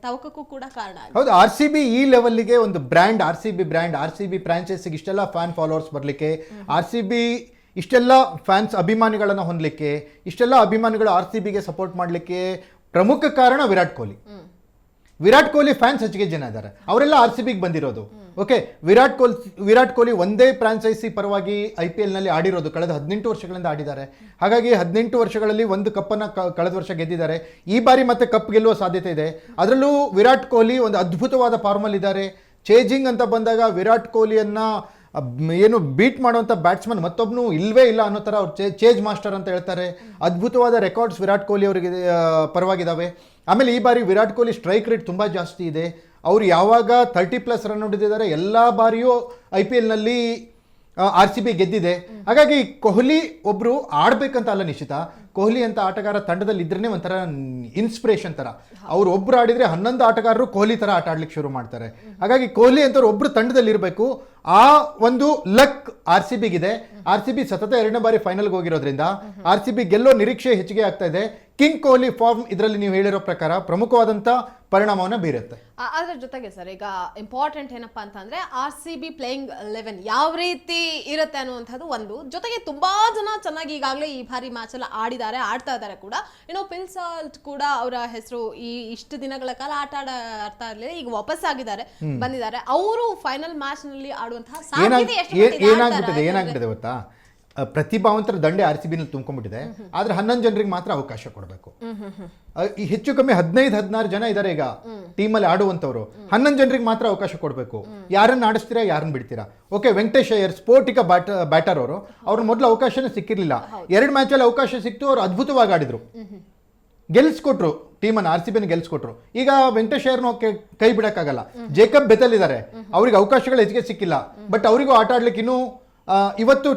ತವಕಕ್ಕೂ ಕೂಡ ಕಾರಣ ಆಗಿದೆ. ಹೌದು, RCB ಈ ಲೆವೆಲ್ಗೆ ಒಂದು ಬ್ರ್ಯಾಂಡ್, RCB ಫ್ರಾಂಚೈಸಿಗೆ ಇಷ್ಟೆಲ್ಲ ಫ್ಯಾನ್ ಫಾಲೋವರ್ಸ್ ಬರಲಿಕ್ಕೆ, RCB ಇಷ್ಟೆಲ್ಲ ಫ್ಯಾನ್ಸ್ ಅಭಿಮಾನಿಗಳನ್ನು ಹೊಂದಲಿಕ್ಕೆ, ಇಷ್ಟೆಲ್ಲ ಅಭಿಮಾನಿಗಳು RCBಗೆ ಸಪೋರ್ಟ್ ಮಾಡಲಿಕ್ಕೆ ಪ್ರಮುಖ ಕಾರಣ ವಿರಾಟ್ ಕೊಹ್ಲಿ ಫ್ಯಾನ್ಸ್ ಹೆಚ್ಚಿಗೆ ಜನ ಇದ್ದಾರೆ, ಅವರೆಲ್ಲ RCBಗೆ ಬಂದಿರೋದು. ಓಕೆ, ವಿರಾಟ್ ಕೊಹ್ಲಿ ಒಂದೇ ಫ್ರಾಂಚೈಸಿ ಪರವಾಗಿ IPL ನಲ್ಲಿ ಆಡಿರೋದು, ಕಳೆದ 18 ವರ್ಷಗಳಿಂದ ಆಡಿದ್ದಾರೆ. ಹಾಗಾಗಿ 18 ವರ್ಷಗಳಲ್ಲಿ ಒಂದು ಕಪ್ಪನ್ನು ಕಳೆದ ವರ್ಷ ಗೆದ್ದಿದ್ದಾರೆ. ಈ ಬಾರಿ ಮತ್ತೆ ಕಪ್ ಗೆಲ್ಲುವ ಸಾಧ್ಯತೆ ಇದೆ. ಅದರಲ್ಲೂ ವಿರಾಟ್ ಕೊಹ್ಲಿ ಒಂದು ಅದ್ಭುತವಾದ ಫಾರ್ಮಲ್ಲಿ ಇದ್ದಾರೆ. ಚೇಜಿಂಗ್ ಅಂತ ಬಂದಾಗ ವಿರಾಟ್ ಕೊಹ್ಲಿಯನ್ನ ಏನು ಬೀಟ್ ಮಾಡುವಂಥ ಬ್ಯಾಟ್ಸ್ಮನ್ ಮತ್ತೊಬ್ಬನು ಇಲ್ಲವೇ ಇಲ್ಲ ಅನ್ನೋ ಥರ ಅವ್ರು ಚೇಜ್ ಮಾಸ್ಟರ್ ಅಂತ ಹೇಳ್ತಾರೆ. ಅದ್ಭುತವಾದ ರೆಕಾರ್ಡ್ಸ್ ವಿರಾಟ್ ಕೊಹ್ಲಿ ಅವರಿಗೆ ಪರವಾಗಿದ್ದಾವೆ. ಆಮೇಲೆ ಈ ಬಾರಿ ವಿರಾಟ್ ಕೊಹ್ಲಿ ಸ್ಟ್ರೈಕ್ ರೇಟ್ ತುಂಬ ಜಾಸ್ತಿ ಇದೆ. ಅವರು ಯಾವಾಗ 30+ ರನ್ ಹೊಡೆದಿದ್ದಾರೆ, ಎಲ್ಲ ಬಾರಿಯೂ IPL ನಲ್ಲಿ RCB ಗೆದ್ದಿದೆ. ಹಾಗಾಗಿ ಕೊಹ್ಲಿ ಒಬ್ರು ಆಡ್ಬೇಕಂತ ಅಲ್ಲ ನಿಶ್ಚಿತ, ಕೊಹ್ಲಿ ಅಂತ ಆಟಗಾರ ತಂಡದಲ್ಲಿ ಇದ್ರೇ ಒಂಥರ ಇನ್ಸ್ಪಿರೇಷನ್ ತರ. ಅವ್ರು ಒಬ್ರು ಆಡಿದ್ರೆ 11 ಆಟಗಾರರು ಕೊಹ್ಲಿ ತರ ಆಟ ಆಡ್ಲಿಕ್ಕೆ ಶುರು ಮಾಡ್ತಾರೆ. ಹಾಗಾಗಿ ಕೊಹ್ಲಿ ಅಂತವ್ರು ಒಬ್ರು ತಂಡದಲ್ಲಿ ಇರಬೇಕು. ಆ ಒಂದು ಲಕ್ RCBಗಿದೆ. RCB ಸತತ 2ನೇ ಬಾರಿ ಫೈನಲ್ಗೆ ಹೋಗಿರೋದ್ರಿಂದ RCB ಗೆಲ್ಲೋ ನಿರೀಕ್ಷೆ ಹೆಚ್ಚಿಗೆ ಆಗ್ತಾ ಇದೆ. ಕಿಂಗ್ ಕೊಹ್ಲಿ ಫಾರ್ಮ್ ಇದರಲ್ಲಿ ನೀವು ಹೇಳಿರೋ ಪ್ರಕಾರ ಪ್ರಮುಖವಾದಂತ ಪರಿಣಾಮವನ್ನು ಬೀರುತ್ತೆ. ಅದರ ಜೊತೆಗೆ ಸರ್, ಈಗ ಇಂಪಾರ್ಟೆಂಟ್ ಏನಪ್ಪಾ ಅಂತಂದ್ರೆ RCB ಪ್ಲೇಯಿಂಗ್ 11 ಯಾವ ರೀತಿ ಇರುತ್ತೆ ಅನ್ನುವಂಥದ್ದು ಒಂದು. ಜೊತೆಗೆ ತುಂಬಾ ಜನ ಚೆನ್ನಾಗಿ ಈಗಾಗಲೇ ಈ ಬಾರಿ ಮ್ಯಾಚ್ ಎಲ್ಲ ಆಡ್ತಾ ಇದ್ದಾರೆ ಕೂಡ. ಫಿಲ್ ಸಾಲ್ಟ್ ಕೂಡ ಅವರ ಹೆಸರು ಇಷ್ಟು ದಿನಗಳ ಕಾಲ ಆಡ್ತಾ ಇರಲಿಲ್ಲ, ಈಗ ವಾಪಸ್ ಆಗಿದ್ದಾರೆ, ಬಂದಿದ್ದಾರೆ. ಅವರು ಫೈನಲ್ ಮ್ಯಾಚ್ ನಲ್ಲಿ ಆಡುವಂತಹ ಸಾಧ್ಯತೆ ಏನಾಗ್ಬಿಟ್ಟಿದೆ ಗೊತ್ತಾ, ಪ್ರತಿಭಾವಂತರ ದಂಡೆ RCB ನಲ್ಲಿ ತುಂಬ್ಕೊಂಡ್ಬಿಟ್ಟಿದೆ. ಆದ್ರೆ 11 ಜನರಿಗೆ ಮಾತ್ರ ಅವಕಾಶ ಕೊಡಬೇಕು. ಹೆಚ್ಚು ಕಮ್ಮಿ 15-16 ಜನ ಇದ್ದಾರೆ ಈಗ ಟೀಮಲ್ಲಿ ಆಡುವಂತವ್ರು. 11 ಜನರಿಗೆ ಮಾತ್ರ ಅವಕಾಶ ಕೊಡಬೇಕು. ಯಾರನ್ನ ಆಡಿಸ್ತೀರಾ, ಯಾರನ್ನ ಬಿಡ್ತೀರಾ? ಓಕೆ, ವೆಂಕಟೇಶ್ ಅಯ್ಯರ್ ಸ್ಫೋಟಿಕ ಬ್ಯಾಟರ್ ಅವರು, ಅವ್ರ ಮೊದಲು ಅವಕಾಶನೇ ಸಿಕ್ಕಿರ್ಲಿಲ್ಲ. 2 ಮ್ಯಾಚಲ್ಲಿ ಅವಕಾಶ ಸಿಕ್ತು, ಅವ್ರು ಅದ್ಭುತವಾಗಿ ಆಡಿದ್ರು, ಗೆಲ್ಸ್ಕೊಟ್ರು ಟೀಮನ್ನು, RCBನ ಗೆಲ್ಸ್ಕೊಟ್ರು. ಈಗ ವೆಂಕಟೇಶ್ ಅಯ್ಯರ್ನ ಕೈ ಬಿಡಕ್ಕಾಗಲ್ಲ. ಜೇಕಬ್ ಬೆಥೆಲ್ ಇದ್ದಾರೆ, ಅವ್ರಿಗೆ ಅವಕಾಶಗಳು ಹೆಚ್ಚಿಗೆ ಸಿಕ್ಕಿಲ್ಲ. ಬಟ್ ಅವರಿಗೂ ಆಟ ಆಡ್ಲಿಕ್ಕೆ ಇನ್ನೂ ಇವತ್ತು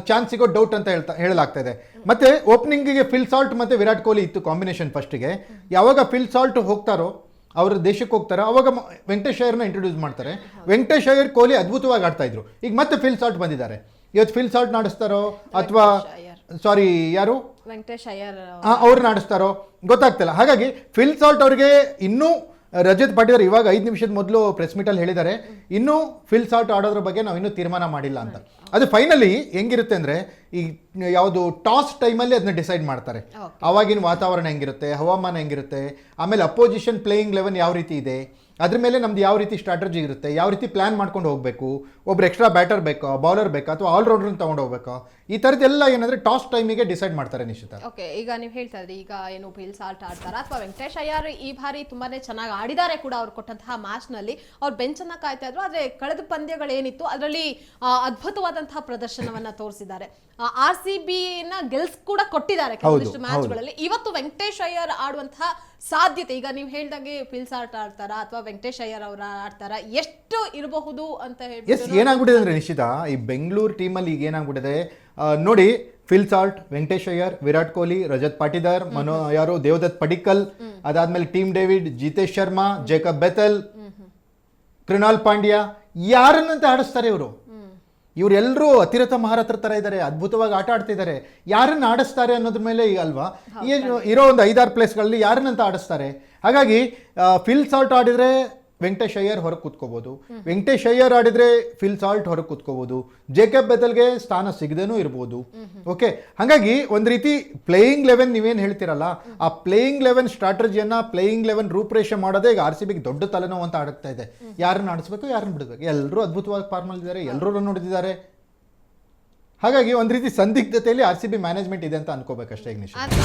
ಚಾನ್ಸ್ ಸಿಗೋ ಡೌಟ್ ಅಂತ ಹೇಳಲಾಗ್ತಾ ಇದೆ. ಮತ್ತೆ ಓಪನಿಂಗಿಗೆ ಫಿಲ್ ಸಾಲ್ಟ್ ಮತ್ತೆ ವಿರಾಟ್ ಕೊಹ್ಲಿ ಇತ್ತು ಕಾಂಬಿನೇಷನ್ ಫಸ್ಟಿಗೆ. ಯಾವಾಗ ಫಿಲ್ ಸಾಲ್ಟ್ ಹೋಗ್ತಾರೋ, ಅವ್ರ ದೇಶಕ್ಕೆ ಹೋಗ್ತಾರೋ, ಅವಾಗ ವೆಂಕಟೇಶ್ ಅಯ್ಯರ್ನ ಇಂಟ್ರೊಡ್ಯೂಸ್ ಮಾಡ್ತಾರೆ. ವೆಂಕಟೇಶ್ ಅಯ್ಯರ್ ಕೊಹ್ಲಿ ಅದ್ಭುತವಾಗಿ ಆಡ್ತಾ ಇದ್ರು. ಈಗ ಮತ್ತೆ ಫಿಲ್ ಸಾಲ್ಟ್ ಬಂದಿದ್ದಾರೆ. ಇವತ್ತು ಫಿಲ್ ಸಾಲ್ಟ್ ನಾಡಿಸ್ತಾರೋ ಅಥವಾ ಯಾರು ವೆಂಕಟೇಶ್ ಅಯ್ಯರ್ ಅವ್ರನ್ನ ಆಡಿಸ್ತಾರೋ ಗೊತ್ತಾಗ್ತಿಲ್ಲ. ಹಾಗಾಗಿ ಫಿಲ್ ಸಾಲ್ಟ್ ಅವ್ರಿಗೆ ಇನ್ನೂ ರಜತ್ ಪಾಟೀದಾರ್ ಇವಾಗ 5 ನಿಮಿಷದ ಮೊದಲು ಪ್ರೆಸ್ ಮೀಟಲ್ಲಿ ಹೇಳಿದ್ದಾರೆ, ಇನ್ನೂ ಫಿಲ್ ಸಾಲ್ಟ್ ಆಡೋದ್ರ ಬಗ್ಗೆ ನಾವು ಇನ್ನೂ ತೀರ್ಮಾನ ಮಾಡಿಲ್ಲ ಅಂತ. ಅದು ಫೈನಲಿ ಹೆಂಗಿರುತ್ತೆ ಅಂದರೆ, ಈ ಯಾವುದು ಟಾಸ್ ಟೈಮಲ್ಲಿ ಅದನ್ನ ಡಿಸೈಡ್ ಮಾಡ್ತಾರೆ. ಆವಾಗಿನ ವಾತಾವರಣ ಹೆಂಗಿರುತ್ತೆ, ಹವಾಮಾನ ಹೆಂಗಿರುತ್ತೆ, ಆಮೇಲೆ ಅಪೋಸಿಷನ್ ಪ್ಲೇಯಿಂಗ್ 11 ಯಾವ ರೀತಿ ಇದೆ, ಅದ್ರ ಮೇಲೆ ನಮ್ದು ಯಾವ ರೀತಿ ಸ್ಟ್ರಾಟಜಿ ಇರುತ್ತೆ, ಯಾವ ರೀತಿ ಪ್ಲಾನ್ ಮಾಡ್ಕೊಂಡು ಹೋಗಬೇಕು, ಒಬ್ರು ಎಕ್ಸ್ಟ್ರಾ ಬ್ಯಾಟರ್ ಬೇಕಾ, ಬೌಲರ್ ಬೇಕಾ, ಅಥವಾ ಆಲ್ರೌಂಡರ್ನ ತೊಗೊಂಡು ಹೋಗ್ಬೇಕಾ, ಈ ಥರದ್ದೆಲ್ಲ ಏನಂದ್ರೆ ಟಾಸ್ ಟೈಮಿಗೆ ಡಿಸೈಡ್ ಮಾಡ್ತಾರೆ ನಿಶ್ಚಿತ. ಓಕೆ, ಈಗ ನೀವು ಹೇಳ್ತಾ ಇದ್ರಿ, ಈಗ ಏನು ಫಿಲ್ ಸಾಲ್ಟ್ ಆಡ್ತಾರ ಅಥವಾ ವೆಂಕಟೇಶ್ ಅಯ್ಯರ್ ಈ ಬಾರಿ ತುಂಬಾನೇ ಚೆನ್ನಾಗಿ ಆಡಿದ್ದಾರೆ ಕೂಡ. ಅವ್ರು ಕೊಟ್ಟಂತಹ ಮ್ಯಾಚ್ ನಲ್ಲಿ ಅವ್ರು ಬೆಂಚ್ ಅನ್ನ ಕಾಯ್ತಾ ಇದ್ರು. ಆದ್ರೆ ಕಳೆದ ಪಂದ್ಯಗಳೇನಿತ್ತು ಅದರಲ್ಲಿ ಅದ್ಭುತವಾದಂತಹ ಪ್ರದರ್ಶನವನ್ನ ತೋರಿಸಿದ್ದಾರೆ. RCBನ ಗೆಲ್ಸ್ ಕೂಡ ಕೊಟ್ಟಿದ್ದಾರೆ ಕೆಲವೊಂದಿಷ್ಟು ಮ್ಯಾಚ್ಗಳಲ್ಲಿ. ಇವತ್ತು ವೆಂಕಟೇಶ್ ಅಯ್ಯರ್ ಆಡುವಂತಹ ಸಾಧ್ಯತೆ, ಈಗ ನೀವು ಹೇಳ್ದಂಗೆ ಫಿಲ್ ಸಾಲ್ಟ್ ಆಡ್ತಾರ ಅಥವಾ ವೆಂಕಟೇಶ್ ಅಯ್ಯರ್ ಅವರ ಆಡ್ತಾರ, ಎಷ್ಟು ಇರಬಹುದು ಅಂತ ಹೇಳಿ ಏನಾಗ್ಬಿಟ್ಟಿದೆ ಅಂದ್ರೆ ನಿಶ್ಚಿತ, ಈ ಬೆಂಗಳೂರು ಟೀಮಲ್ಲಿ ಈಗ ಏನಾಗ್ಬಿಟ್ಟಿದೆ ನೋಡಿ, ಫಿಲ್ ಸಾಲ್ಟ್, ವೆಂಕಟೇಶ್ ಅಯ್ಯರ್, ವಿರಾಟ್ ಕೊಹ್ಲಿ, ರಜತ್ ಪಾಟೀದಾರ್, ದೇವದತ್ ಪಡಿಕ್ಕಲ್, ಅದಾದ್ಮೇಲೆ Tim David, Jitesh Sharma, Jacob Bethell, Krunal Pandya, ಯಾರನ್ನಂತ ಆಡಿಸ್ತಾರೆ ಇವರು? ಇವರೆಲ್ಲರೂ ಅತಿರಥ ಮಹಾರಥರ ತರ ಇದ್ದಾರೆ, ಅದ್ಭುತವಾಗಿ ಆಟ ಆಡ್ತಿದ್ದಾರೆ. ಯಾರನ್ನ ಆಡಿಸ್ತಾರೆ ಅನ್ನೋದ್ರ ಮೇಲೆ ಅಲ್ವಾ ಇರೋ ಒಂದು 5-6 ಪ್ಲೇಸ್ಗಳಲ್ಲಿ ಯಾರನ್ನಂತ ಆಡಿಸ್ತಾರೆ. ಹಾಗಾಗಿ ಫಿಲ್ ಸಾಲ್ಟ್ ಆಡಿದ್ರೆ ವೆಂಕಟೇಶ್ ಅಯ್ಯರ್ ಹೊರಗೆ ಕೂತ್ಕೋಬಹುದು, ವೆಂಕಟೇಶ್ ಅಯ್ಯರ್ ಆಡಿದ್ರೆ ಫಿಲ್ ಸಾಲ್ಟ್ ಹೊರಗೆ ಕೂತ್ಕೋಬಹುದು, ಜೇಕಬ್ ಬೆಥೆಲ್ಗೆ ಸ್ಥಾನ ಸಿಗದೇನೂ ಇರ್ಬೋದು. ಓಕೆ, ಹಾಗಾಗಿ ಒಂದು ರೀತಿ ಪ್ಲೇಯಿಂಗ್ 11 ನೀವೇನು ಹೇಳ್ತಿರಲ್ಲ, ಆ ಪ್ಲೇಯಿಂಗ್ 11 ಸ್ಟ್ರಾಟಜಿಯನ್ನ, ಪ್ಲೇಯಿಂಗ್ 11 ರೂಪರೇಷೆ ಮಾಡೋದೇ ಈಗ RCBಗೆ ದೊಡ್ಡ ತಲೆನೋವು ಅಂತ ಆಡುತ್ತಾ ಇದೆ. ಯಾರನ್ನ ಆಡಿಸ್ಬೇಕು, ಯಾರನ್ನ ಬಿಡಬೇಕು, ಎಲ್ಲರೂ ಅದ್ಭುತವಾಗಿ ಫಾರ್ಮಲ್ಲಿದ್ದಾರೆ, ಎಲ್ಲರೂ ರನ್ ಹೊಡೆದಿದ್ದಾರೆ. ಹಾಗಾಗಿ ಒಂದು ರೀತಿ ಸಂದಿಗ್ಧತೆಯಲ್ಲಿ RCB ಮ್ಯಾನೇಜ್ಮೆಂಟ್ ಇದೆ ಅಂತ ಅನ್ಕೋಬೇಕಷ್ಟೇ ಈಗ ನಿಶ್ಚಿತ.